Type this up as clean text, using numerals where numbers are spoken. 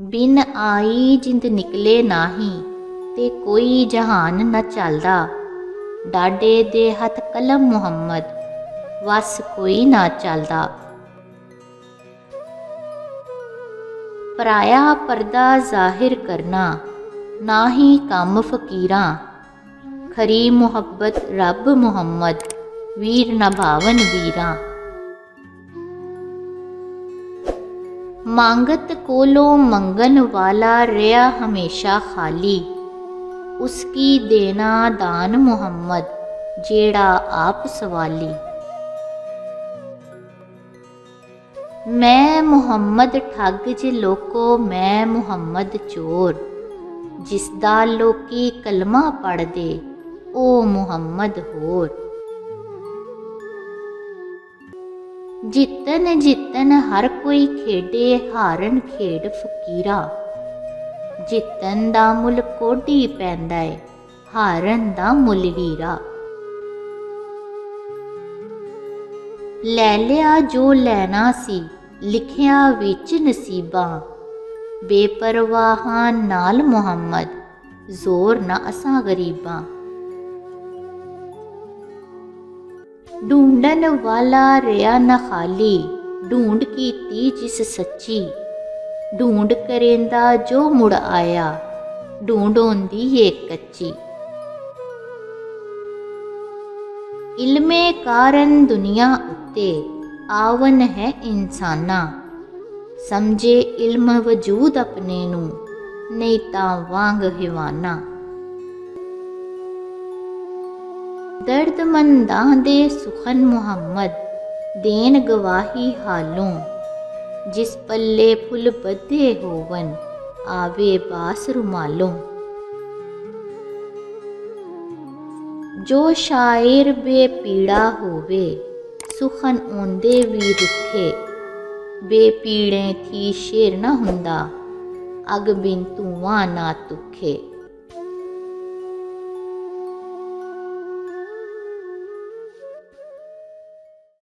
बिन आई जिंद निकले नाही, ते कोई जहान न चलदा। डाडे दे हथ कलम मुहम्मद, वस कोई ना चलदा। पराया पर्दा जाहिर करना, ना ही कम फकीरां। खरी मुहब्बत रब मुहम्मद, वीर नभावन वीरां। मांगत कोलों मंगन वाला रहा हमेशा खाली। उसकी देना दान मुहम्मद, जेड़ा आप सवाली। मैं मुहम्मद ठग ज लोको, मैं मुहम्मद चोर। जिसदा लोकी कलमा पढ़दे, ओ मुहम्मद होर। जितन जितन हर कोई खेडे, हारन खेड फकीरा। जितन दा मुल कोडी पैंदा है, हारन दा मुल हीरा। लै लिया जो लैना सी, लिखिया विच नसीबां। बेपरवाहां नाल मुहम्मद, जोर न असां गरीबां। ढूंढन वाला रहा न खाली, ढूंढ कीती जिस सच्ची। ढूंढ करेंदा जो मुड़ आया, ढूंढ होंदी ये कच्ची। इल्मे कारण दुनिया उत्ते, आवन है इंसाना। समझे इल्म वजूद अपने नू, नहीं तां वांग हिवाना। दर्दमंदां दे सुखन मुहम्मद, देन गवाही हालों। जिस पल्ले फुल बधे होवन, आवे बास रुमालों। जो शायर बेपीड़ा होवे, सुखन ओंदे वी रुखे। बेपीड़े थी शेर न हुंदा, अग बिन धुआं ना तुखे।